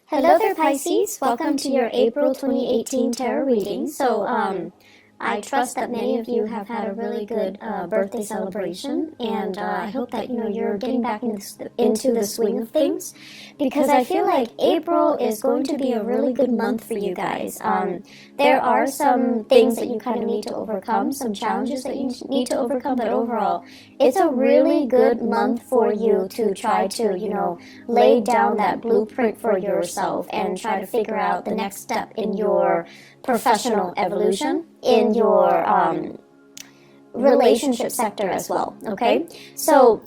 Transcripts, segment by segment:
Hello there, Pisces. Welcome to your April 2018 tarot reading. I trust that many of you have had a really good birthday celebration, and I hope that you're getting back into the swing of things, because I feel like April is going to be a really good month for you guys. There are some things that you kind of need to overcome, some challenges that you need to overcome, but overall, it's a really good month for you to try to lay down that blueprint for yourself and try to figure out the next step in your professional evolution, in your relationship sector as well, okay? So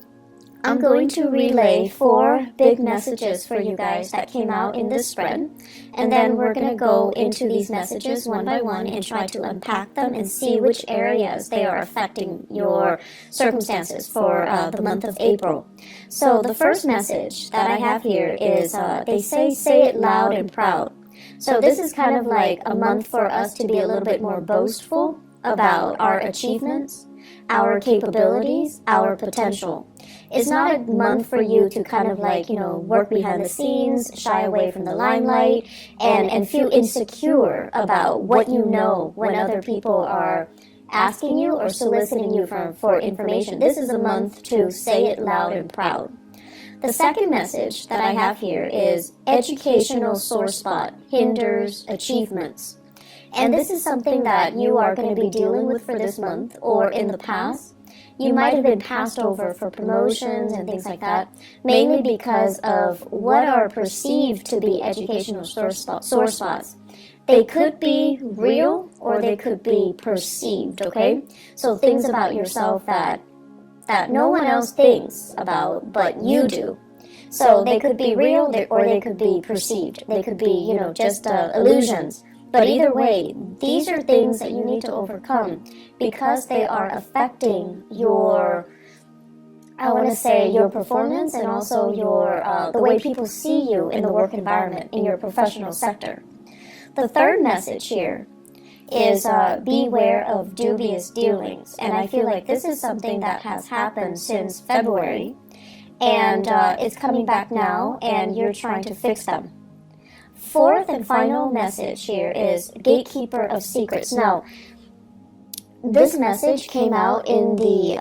I'm going to relay 4 big messages for you guys that came out in this spread, and then we're going to go into these messages one by one and try to unpack them and see which areas they are affecting your circumstances for the month of April. So the first message that I have here is they say it loud and proud. So this is kind of like a month for us to be a little bit more boastful about our achievements, our capabilities, our potential. It's not a month for you to kind of work behind the scenes, shy away from the limelight, and feel insecure about what you know when other people are asking you or soliciting you for information. This is a month to say it loud and proud. The second message that I have here is educational sore spot hinders achievements. And this is something that you are going to be dealing with for this month, or in the past. You might have been passed over for promotions and things like that, mainly because of what are perceived to be educational sore spots. They could be real or they could be perceived, okay? So things about yourself that no one else thinks about, but you do. So they could be real or they could be perceived. They could be, just illusions. But either way, these are things that you need to overcome because they are affecting your performance and also the way people see you in the work environment, in your professional sector. The third message here is beware of dubious dealings. And I feel like this is something that has happened since February, and it's coming back now, and you're trying to fix them. Fourth and final message here is gatekeeper of secrets. Now, this message came out in the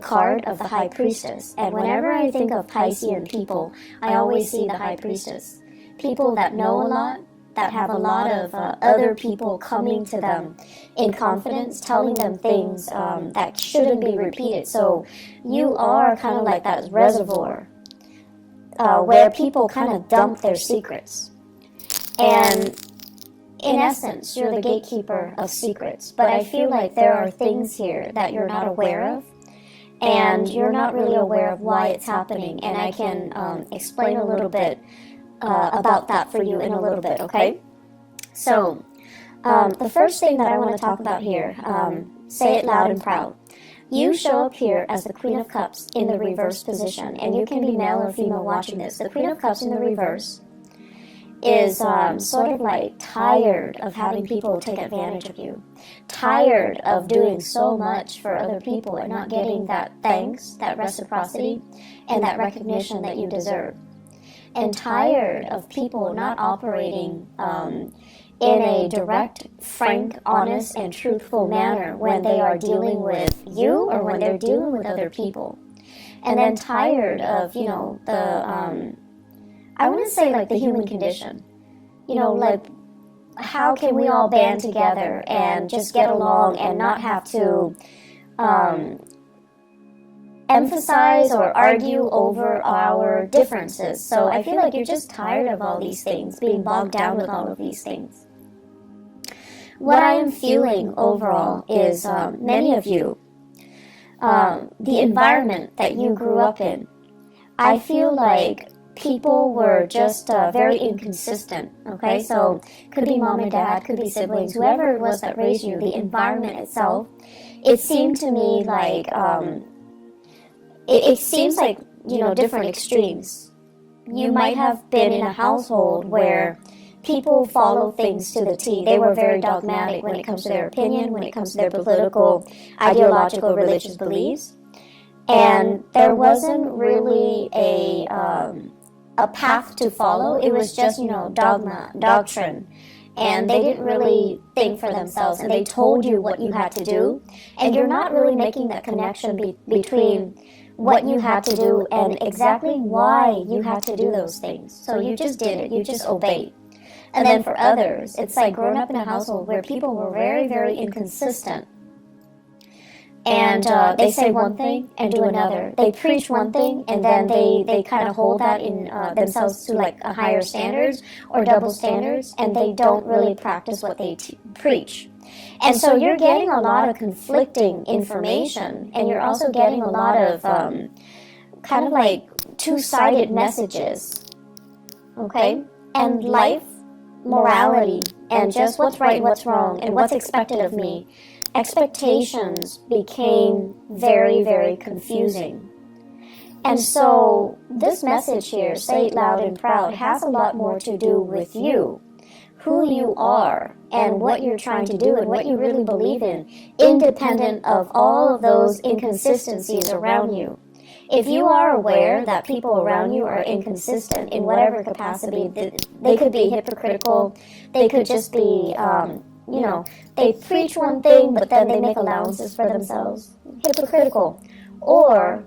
card of the High Priestess, and whenever I think of Piscean people, I always see the High Priestess. People that know a lot, that have a lot of other people coming to them in confidence, telling them things that shouldn't be repeated. So you are kind of like that reservoir where people kind of dump their secrets. And in essence, you're the gatekeeper of secrets. But I feel like there are things here that you're not aware of, and you're not really aware of why it's happening. And I can explain a little bit about that for you in a little bit, okay? So, the first thing that I want to talk about here, say it loud and proud. You show up here as the Queen of Cups in the reverse position, and you can be male or female watching this. The Queen of Cups in the reverse is sort of like tired of having people take advantage of you, tired of doing so much for other people and not getting that thanks, that reciprocity, and that recognition that you deserve. And tired of people not operating in a direct, frank, honest, and truthful manner when they are dealing with you or when they're dealing with other people. And then tired of, I want to say like the human condition. How can we all band together and just get along and not have to emphasize or argue over our differences? So I feel like you're just tired of all these things, being bogged down with all of these things. What I am feeling overall is many of you, the environment that you grew up in, I feel like people were just very inconsistent, okay? So could be mom and dad, could be siblings, whoever it was that raised you, the environment itself, it seemed to me like it seems like, different extremes. You might have been in a household where people follow things to the T. They were very dogmatic when it comes to their opinion, when it comes to their political, ideological, religious beliefs. And there wasn't really a path to follow. It was just, dogma, doctrine. And they didn't really think for themselves, and they told you what you had to do. And you're not really making that connection between what you had to do and exactly why you had to do those things. So you just did it. You just obeyed. And then for others, it's like growing up in a household where people were very, very inconsistent. And they say one thing and do another. They preach one thing and then they kind of hold that in themselves to like a higher standards or double standards, and they don't really practice what they preach. And so you're getting a lot of conflicting information, and you're also getting a lot of kind of like two-sided messages. Okay? And life, morality, and just what's right and what's wrong and what's expected of me. Expectations became very, very confusing. And so this message here, Say It Loud and Proud, has a lot more to do with you, who you are, and what you're trying to do and what you really believe in, independent of all of those inconsistencies around you. If you are aware that people around you are inconsistent in whatever capacity, they could be hypocritical, they could just be they preach one thing, but then they make allowances for themselves. Hypocritical. Or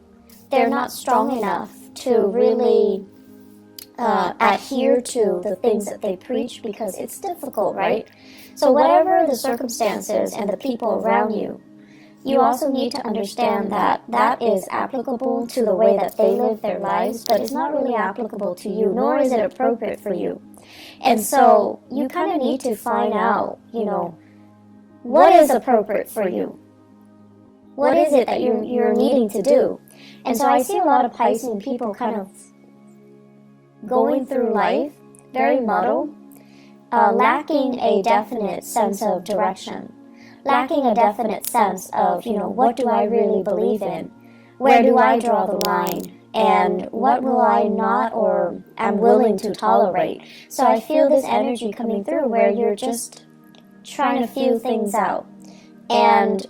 they're not strong enough to really adhere to the things that they preach because it's difficult, right? So whatever the circumstances and the people around you, you also need to understand that that is applicable to the way that they live their lives, but it's not really applicable to you, nor is it appropriate for you. And so you kind of need to find out, what is appropriate for you? What is it that you're needing to do? And so I see a lot of Pisces people kind of going through life very muddled, lacking a definite sense of direction, lacking a definite sense of, what do I really believe in? Where do I draw the line? And what will I not or am willing to tolerate? So I feel this energy coming through where you're just trying to feel things out. And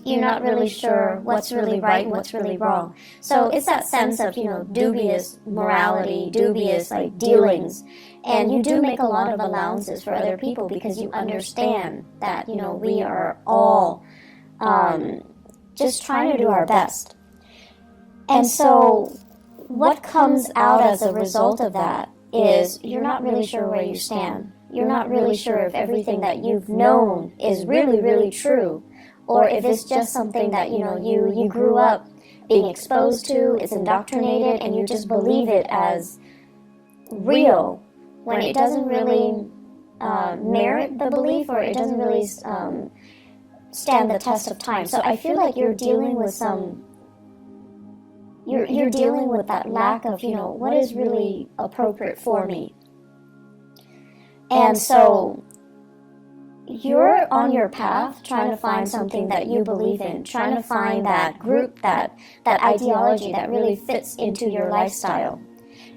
you're not really sure what's really right and what's really wrong. So it's that sense of, dubious morality, dubious like dealings. And you do make a lot of allowances for other people because you understand that, we are all just trying to do our best. And so what comes out as a result of that is you're not really sure where you stand. You're not really sure if everything that you've known is really, really true, or if it's just something that, you grew up being exposed to, it's indoctrinated, and you just believe it as real when it doesn't really merit the belief, or it doesn't really stand the test of time. So I feel like you're dealing with you're dealing with that lack of, what is really appropriate for me. And so you're on your path trying to find something that you believe in, trying to find that group, that ideology that really fits into your lifestyle.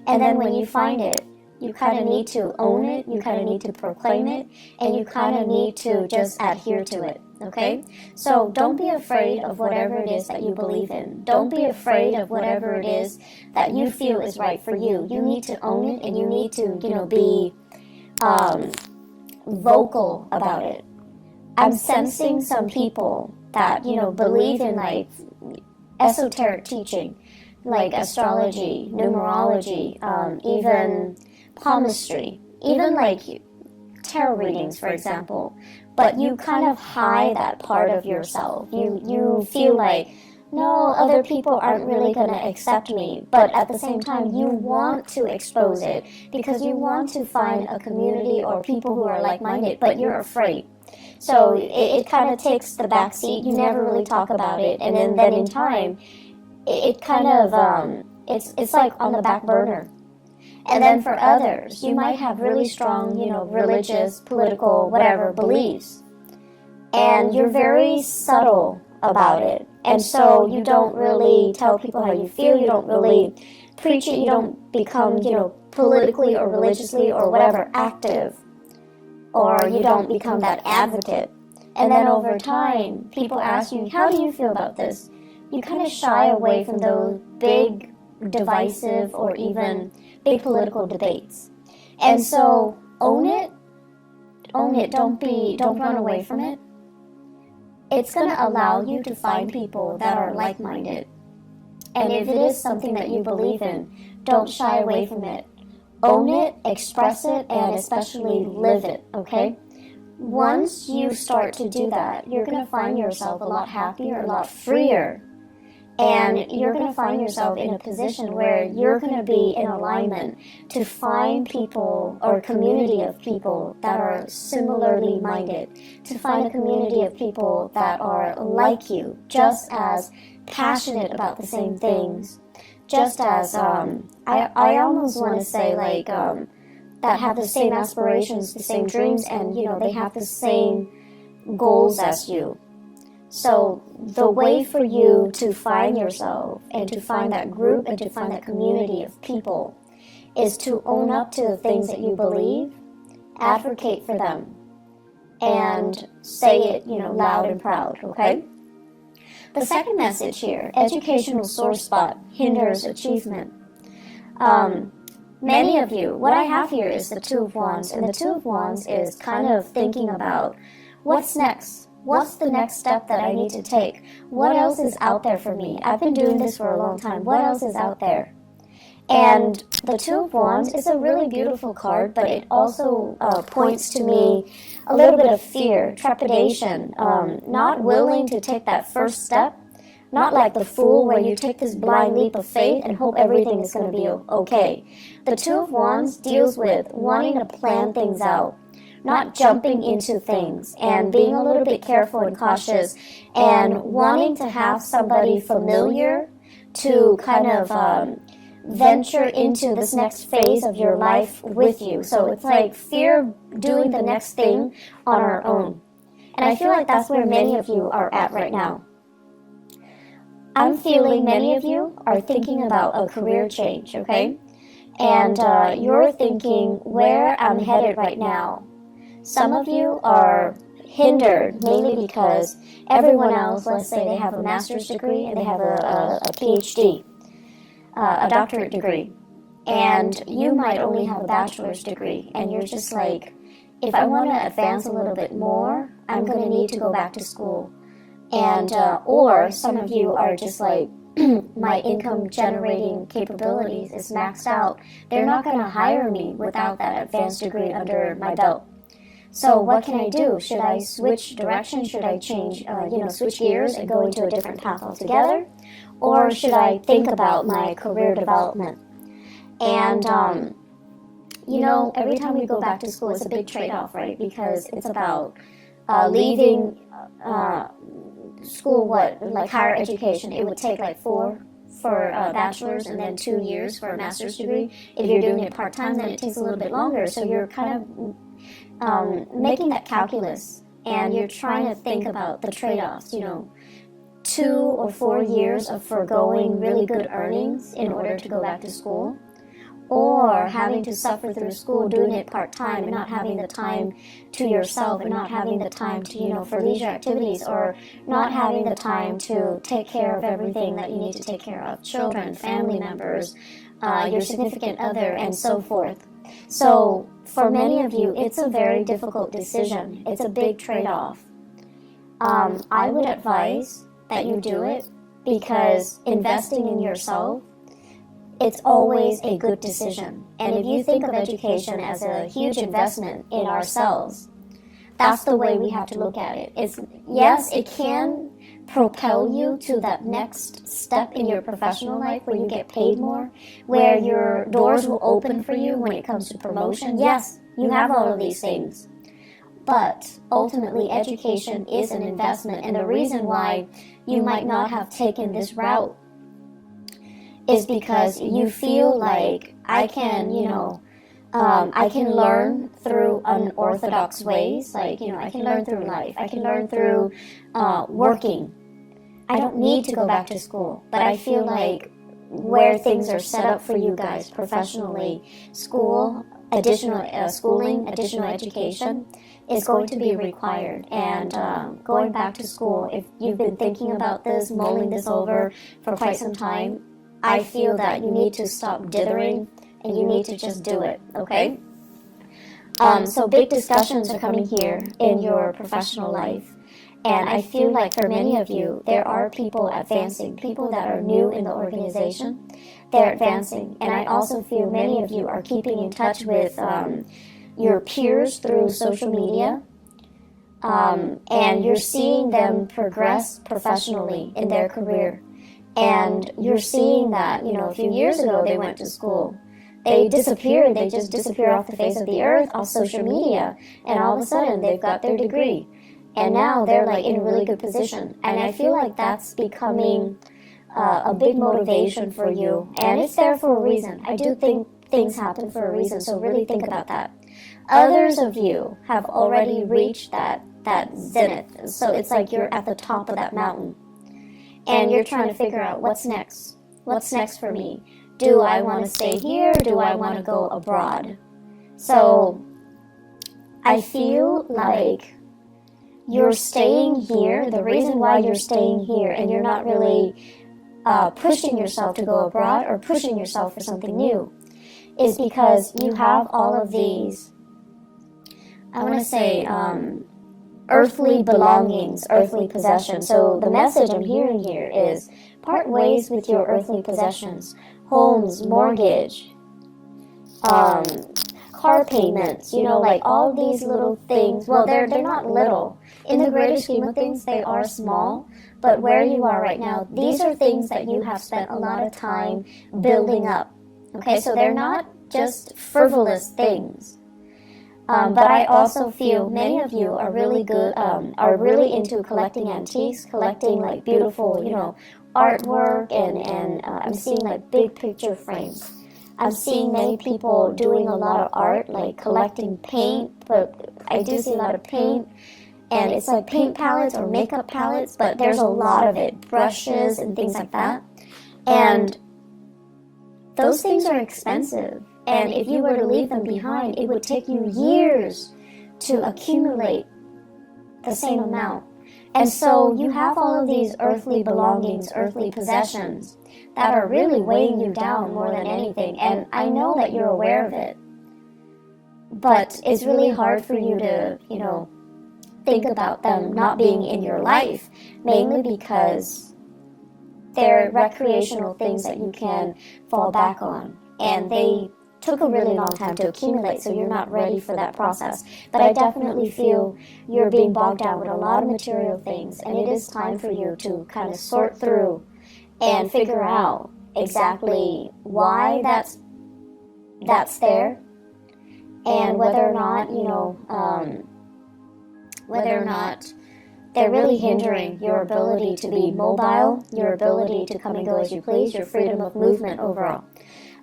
And then when you find it, you kind of need to own it, you kind of need to proclaim it, and you kind of need to just adhere to it, okay? So don't be afraid of whatever it is that you believe in. Don't be afraid of whatever it is that you feel is right for you. You need to own it, and you need to, be vocal about it. I'm sensing some people that, believe in like esoteric teaching, like astrology, numerology, even palmistry, even like tarot readings, for example. But you kind of hide that part of yourself. You feel like, no, other people aren't really going to accept me. But at the same time, you want to expose it because you want to find a community or people who are like-minded, but you're afraid. So it kind of takes the back seat. You never really talk about it. And then in time, it kind of, it's like on the back burner. And then for others, you might have really strong, religious, political, whatever beliefs. And you're very subtle about it. And so you don't really tell people how you feel. You don't really preach it. You don't become, politically or religiously or whatever active. Or you don't become that advocate. And then over time, people ask you, how do you feel about this? You kind of shy away from those big, divisive, or even big political debates. And so own it, don't run away from it. It's going to allow you to find people that are like-minded. And if it is something that you believe in, don't shy away from it. Own it, express it, and especially live it, okay? Once you start to do that, you're going to find yourself a lot happier, a lot freer. And you're going to find yourself in a position where you're going to be in alignment to find people or a community of people that are similarly minded, to find a community of people that are like you, just as passionate about the same things, just as, I almost want to say like, that have the same aspirations, the same dreams, and, you know, they have the same goals as you. So the way for you to find yourself and to find that group and to find that community of people is to own up to the things that you believe, advocate for them, and say it, you know, loud and proud, okay? The second message here, educational sore spot hinders achievement. Many of you, what I have here is the Two of Wands, and the Two of Wands is kind of thinking about what's next. What's the next step that I need to take? What else is out there for me? I've been doing this for a long time. What else is out there? And the Two of Wands is a really beautiful card, but it also points to me a little bit of fear, trepidation, not willing to take that first step, not like the Fool where you take this blind leap of faith and hope everything is going to be okay. The Two of Wands deals with wanting to plan things out, not jumping into things and being a little bit careful and cautious and wanting to have somebody familiar to kind of venture into this next phase of your life with you. So it's like fear of doing the next thing on our own. And I feel like that's where many of you are at right now. I'm feeling many of you are thinking about a career change, okay? And you're thinking where I'm headed right now. Some of you are hindered mainly because everyone else, let's say they have a master's degree and they have a PhD, a doctorate degree, and you might only have a bachelor's degree, and you're just like, if I want to advance a little bit more, I'm going to need to go back to school. And or some of you are just like, my income generating capabilities is maxed out. They're not going to hire me without that advanced degree under my belt. So what can I do? Should I switch direction? Should I change, switch gears and go into a different path altogether? Or should I think about my career development? And, every time we go back to school, it's a big trade-off, right? Because it's about leaving school, like higher education. It would take like 4 for a bachelor's and then 2 years for a master's degree. If you're doing it part-time, then it takes a little bit longer. So you're kind of making that calculus, and you're trying to think about the trade-offs, 2 or 4 years of foregoing really good earnings in order to go back to school, or having to suffer through school doing it part-time and not having the time to yourself and not having the time to, for leisure activities, or not having the time to take care of everything that you need to take care of, children, family members, your significant other, and so forth. So for many of you, it's a very difficult decision. It's a big trade-off. I would advise that you do it because investing in yourself, it's always a good decision. And if you think of education as a huge investment in ourselves, that's the way we have to look at it. Yes, it can propel you to that next step in your professional life where you get paid more, where your doors will open for you when it comes to promotion. Yes, you have all of these things. But ultimately, education is an investment. And the reason why you might not have taken this route is because you feel like I can learn through unorthodox ways. Like, I can learn through life. I can learn through working. I don't need to go back to school. But I feel like where things are set up for you guys professionally, school, additional schooling, additional education is going to be required. And going back to school, if you've been thinking about this, mulling this over for quite some time, I feel that you need to stop dithering and you need to just do it, okay? So big discussions are coming here in your professional life. And I feel like for many of you, there are people advancing, people that are new in the organization. They're advancing. And I also feel many of you are keeping in touch with your peers through social media. And you're seeing them progress professionally in their career. And you're seeing that, a few years ago they went to school. They disappeared. They just disappear off the face of the earth, off social media. And all of a sudden, they've got their degree. And now they're like in a really good position. And I feel like that's becoming a big motivation for you. And it's there for a reason. I do think things happen for a reason. So really think about that. Others of you have already reached that zenith. So it's like you're at the top of that mountain. And you're trying to figure out what's next. What's next for me? Do I want to stay here? Do I want to go abroad? So I feel like you're staying here. The reason why you're staying here and you're not really pushing yourself to go abroad or pushing yourself for something new is because you have all of these, I want to say, earthly belongings, earthly possessions. So the message I'm hearing here is part ways with your earthly possessions. Homes, mortgage, car payments, like all these little things. Well, they're not little. In the greater scheme of things, they are small. But where you are right now, these are things that you have spent a lot of time building up. Okay, so they're not just frivolous things. But I also feel many of you are really good, are really into collecting antiques, collecting like beautiful, artwork, and I'm seeing like big picture frames. I'm seeing many people doing a lot of art, like collecting paint, but I do see a lot of paint, and it's like paint palettes or makeup palettes, but there's a lot of it, brushes and things like that. And those things are expensive. And if you were to leave them behind, it would take you years to accumulate the same amount. And so you have all of these earthly belongings, earthly possessions that are really weighing you down more than anything. And I know that you're aware of it. But it's really hard for you to, think about them not being in your life, mainly because they're recreational things that you can fall back on. And they took a really long time to accumulate, so you're not ready for that process. But I definitely feel you're being bogged down with a lot of material things, and it is time for you to kind of sort through and figure out exactly why that's there, and whether or not, whether or not they're really hindering your ability to be mobile, your ability to come and go as you please, your freedom of movement overall.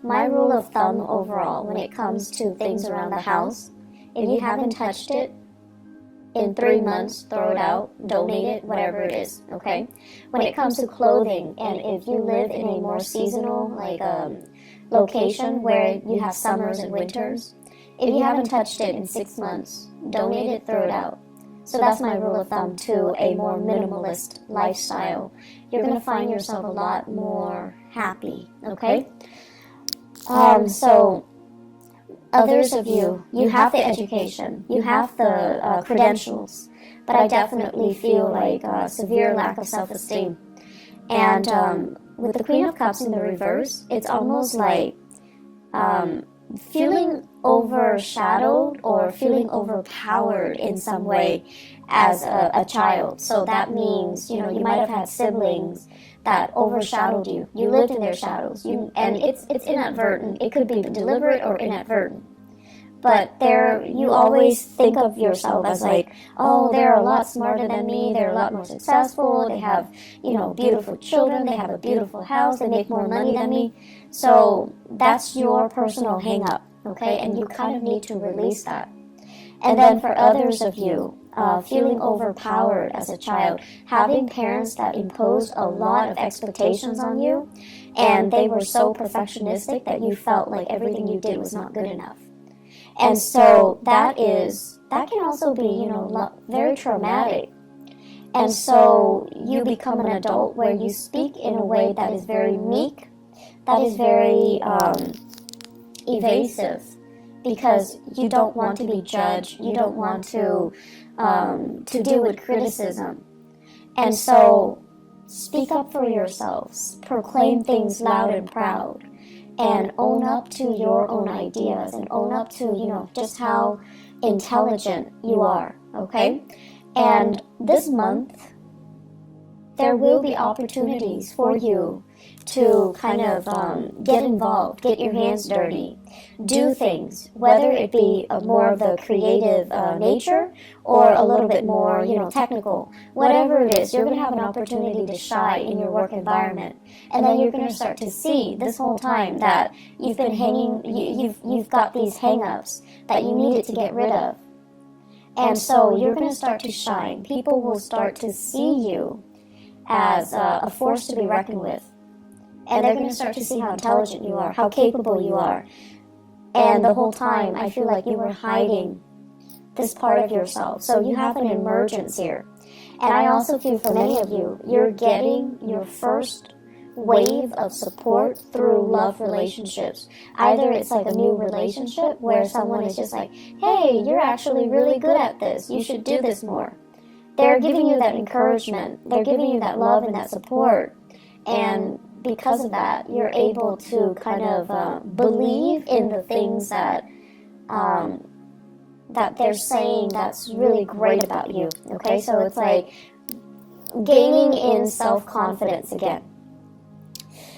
My rule of thumb overall when it comes to things around the house, if you haven't touched it in 3 months, throw it out, donate it, whatever it is, okay? When it comes to clothing, and if you live in a more seasonal location where you have summers and winters, if you haven't touched it in 6 months, donate it, throw it out. So that's my rule of thumb to a more minimalist lifestyle. You're going to find yourself a lot more happy, okay? So others of you, you have the education, you have the credentials, but I definitely feel like a severe lack of self-esteem. And with the Queen of Cups in the reverse, it's almost like feeling overshadowed or feeling overpowered in some way as a child. So that means, you might have had siblings that overshadowed you. You lived in their shadows. And it's inadvertent. It could be deliberate or inadvertent. But you always think of yourself as like, oh, they're a lot smarter than me. They're a lot more successful. They have, beautiful children. They have a beautiful house. They make more money than me. So that's your personal hang-up, okay? And you kind of need to release that. And then for others of you, feeling overpowered as a child, having parents that imposed a lot of expectations on you, and they were so perfectionistic that you felt like everything you did was not good enough. And so that can also be, very traumatic. And so you become an adult where you speak in a way that is very meek, that is very evasive because you don't want to be judged. You don't want to deal with criticism. And so speak up for yourselves. Proclaim things loud and proud. And own up to your own ideas. And own up to, you know, just how intelligent you are. Okay? And this month, there will be opportunities for you to kind of get involved, get your hands dirty, do things, whether it be more of the creative nature or a little bit more, you know, technical. Whatever it is, you're going to have an opportunity to shine in your work environment. And then you're going to start to see this whole time that you've been hanging, you've got these hang-ups that you needed to get rid of. And so you're going to start to shine. People will start to see you as a force to be reckoned with. And they're going to start to see how intelligent you are, how capable you are. And the whole time, I feel like you were hiding this part of yourself. So you have an emergence here. And I also feel for many of you, you're getting your first wave of support through love relationships. Either it's like a new relationship where someone is just like, hey, you're actually really good at this. You should do this more. They're giving you that encouragement. They're giving you that love and that support. And because of that, you're able to kind of believe in the things that that they're saying that's really great about you. Okay, so it's like gaining in self-confidence again.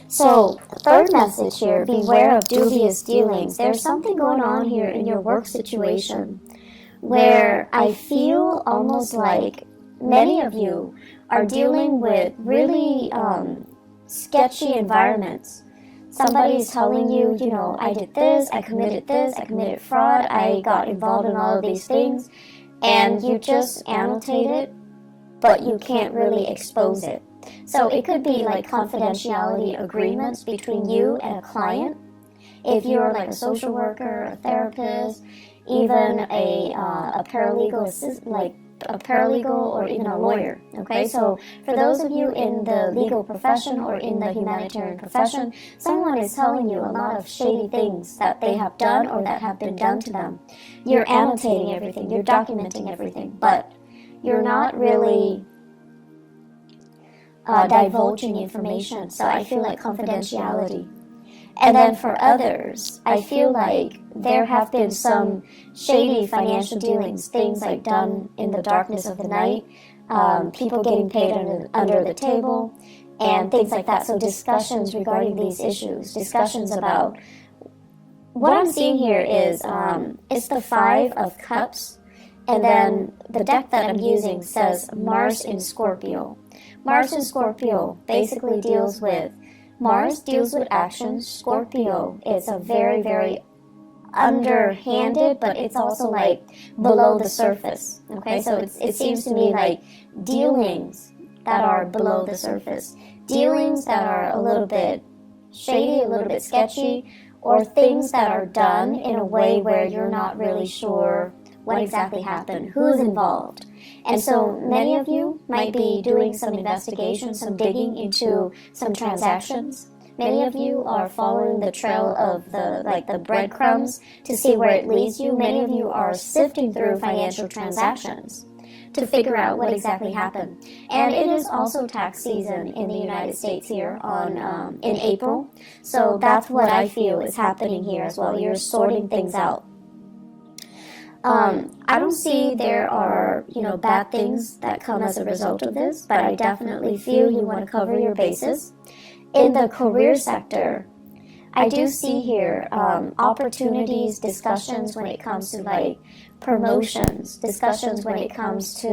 So, third message here, beware of dubious dealings. There's something going on here in your work situation where I feel almost like many of you are dealing with really sketchy environments. Somebody's telling you, you know, I did this, I committed fraud, I got involved in all of these things, and you just annotate it, but you can't really expose it. So it could be like confidentiality agreements between you and a client. If you're like a social worker, a therapist, even a paralegal assistant, like a paralegal or even a lawyer. Okay, so for those of you in the legal profession or in the humanitarian profession, someone is telling you a lot of shady things that they have done or that have been done to them. You're annotating everything, you're documenting everything, but you're not really divulging information. So I feel like confidentiality. And then for others, I feel like there have been some shady financial dealings, things like done in the darkness of the night, people getting paid under the table, and things like that. So discussions regarding these issues, discussions about what I'm seeing here is it's the 5 of Cups, and then the deck that I'm using says Mars in Scorpio. Mars in Scorpio basically deals with Mars deals with action. Scorpio is a very, very underhanded, but it's also like below the surface. Okay, so it seems to me like dealings that are below the surface, dealings that are a little bit shady, a little bit sketchy, or things that are done in a way where you're not really sure what exactly happened, who's involved. And so many of you might be doing some investigation, some digging into some transactions. Many of you are following the trail of the breadcrumbs to see where it leads you. Many of you are sifting through financial transactions to figure out what exactly happened. And it is also tax season in the United States here in April. So that's what I feel is happening here as well. You're sorting things out. I don't see there are, bad things that come as a result of this, but I definitely feel you want to cover your bases. In the career sector, I do see here opportunities, discussions when it comes to like promotions, discussions when it comes to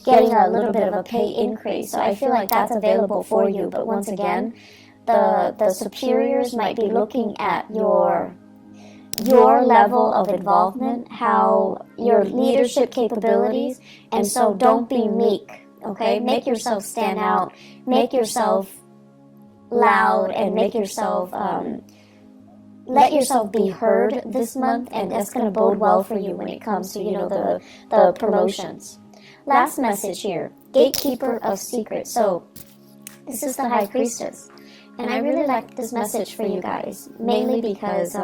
getting a little bit of a pay increase. So I feel like that's available for you. But once again, the superiors might be looking at your level of involvement, how your leadership capabilities, and so don't be meek, okay? Make yourself stand out, make yourself loud, and make yourself, let yourself be heard this month, and that's going to bode well for you when it comes to, the promotions. Last message here, gatekeeper of secrets. So this is the High Priestess. And I really like this message for you guys, mainly because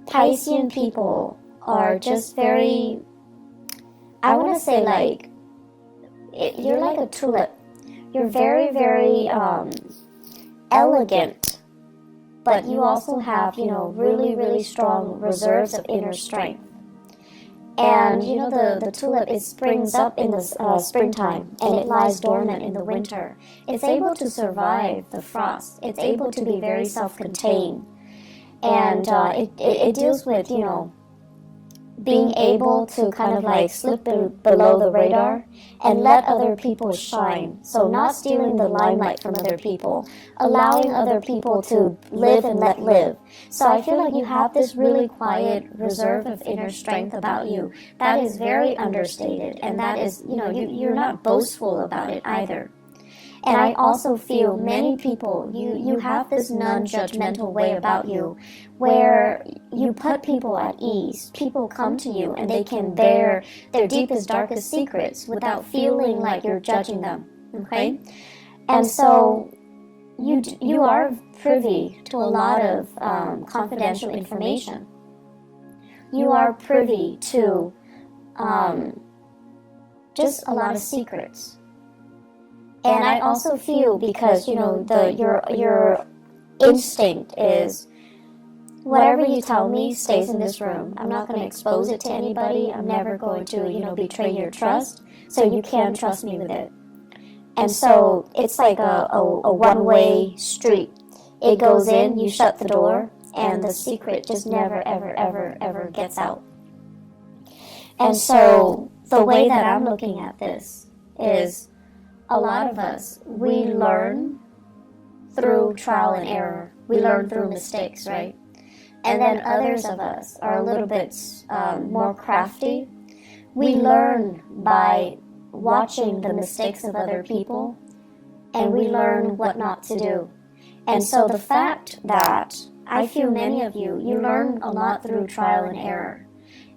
Piscean people are just very, I want to say like, you're like a tulip. You're very, very elegant, but you also have, you know, really, really strong reserves of inner strength. And, you know, the tulip, it springs up in the springtime, and it lies dormant in the winter. It's able to survive the frost. It's able to be very self-contained. And it deals with, you know, being able to kind of like slip below the radar and let other people shine. So not stealing the limelight from other people, allowing other people to live and let live. So I feel like you have this really quiet reserve of inner strength about you that is very understated, and that is, you know, you're not boastful about it either. And I also feel many people, you have this non-judgmental way about you where you put people at ease. People come to you and they can bear their deepest, darkest secrets without feeling like you're judging them, okay? And so you are privy to a lot of confidential information. You are privy to just a lot of secrets. And I also feel, because, you know, your instinct is, whatever you tell me stays in this room. I'm not going to expose it to anybody. I'm never going to, you know, betray your trust. So you can trust me with it. And so it's like a one-way street. It goes in, you shut the door, and the secret just never, ever, ever, ever gets out. And so the way that I'm looking at this is, a lot of us, we learn through trial and error. We learn through mistakes, right? And then others of us are a little bit more crafty. We learn by watching the mistakes of other people, and we learn what not to do. And so the fact that I feel many of you learn a lot through trial and error.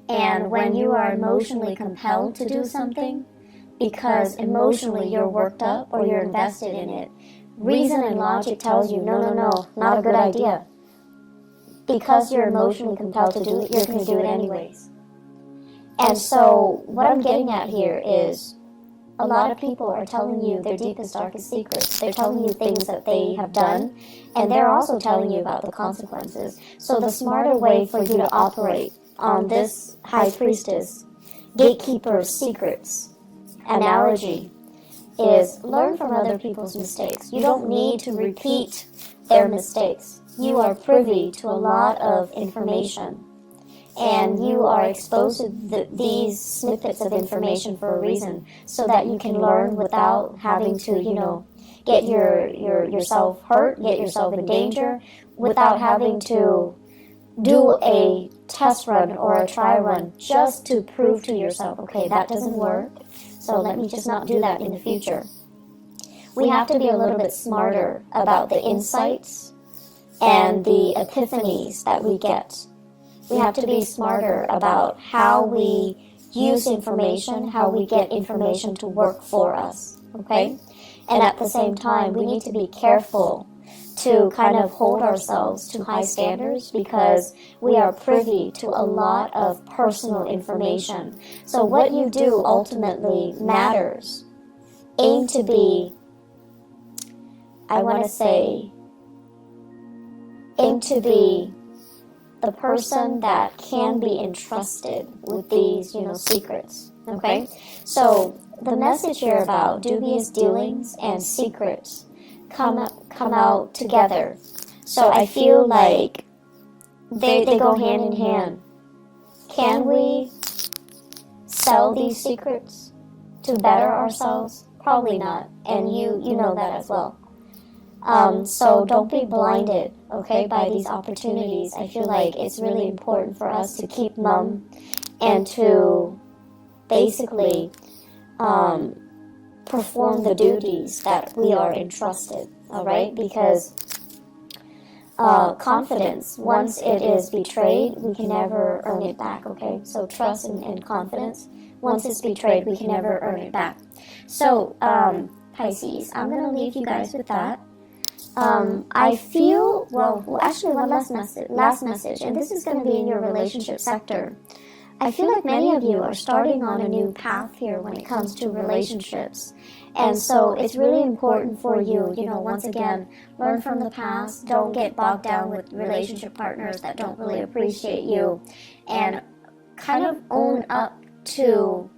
And when you are emotionally compelled to do something, because emotionally you're worked up or you're invested in it, reason and logic tells you, no, not a good idea. Because you're emotionally compelled to do it, you're going to do it anyways. And so what I'm getting at here is, a lot of people are telling you their deepest, darkest secrets. They're telling you things that they have done, and they're also telling you about the consequences. So the smarter way for you to operate on this high priestess, gatekeeper of secrets analogy is, learn from other people's mistakes. You don't need to repeat their mistakes. You are privy to a lot of information, and you are exposed to these snippets of information for a reason, so that you can learn without having to, you know, get yourself hurt, get yourself in danger, without having to do a test run or a try run just to prove to yourself, okay, that doesn't work, so let me just not do that in the future. We have to be a little bit smarter about the insights and the epiphanies that we get. We have to be smarter about how we use information, how we get information to work for us, okay? And at the same time, we need to be careful to kind of hold ourselves to high standards, because we are privy to a lot of personal information. So what you do ultimately matters. Aim to be, aim to be the person that can be entrusted with these, you know, secrets, okay? So the message here about dubious dealings and secrets come out together. So I feel like they go hand in hand. Can we sell these secrets to better ourselves? Probably not, and you know that as well. So don't be blinded, okay, by these opportunities. I feel like it's really important for us to keep mum and to basically perform the duties that we are entrusted, all right? Because confidence, once it is betrayed, we can never earn it back, okay? So trust and confidence, once it's betrayed, we can never earn it back. So, Pisces, I'm going to leave you guys with that. I feel, well, actually one last message, and this is going to be in your relationship sector. I feel like many of you are starting on a new path here when it comes to relationships. And so it's really important for you, once again, learn from the past. Don't get bogged down with relationship partners that don't really appreciate you. And kind of own up to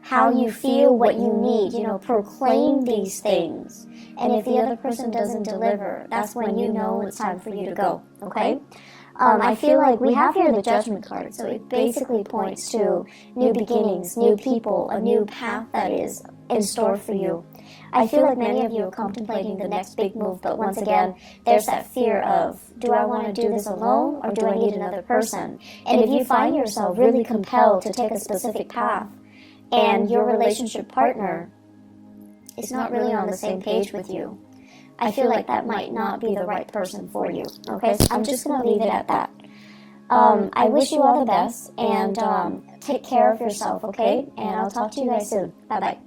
how you feel, what you need, proclaim these things. And if the other person doesn't deliver, that's when you know it's time for you to go, okay? I feel like we have here the Judgment card, so it basically points to new beginnings, new people, a new path that is in store for you. I feel like many of you are contemplating the next big move, but once again, there's that fear of, do I want to do this alone or do I need another person? And if you find yourself really compelled to take a specific path and your relationship partner is not really on the same page with you, I feel like that might not be the right person for you. Okay, so I'm just going to leave it at that. I wish you all the best, and take care of yourself, okay? And I'll talk to you guys soon. Bye-bye.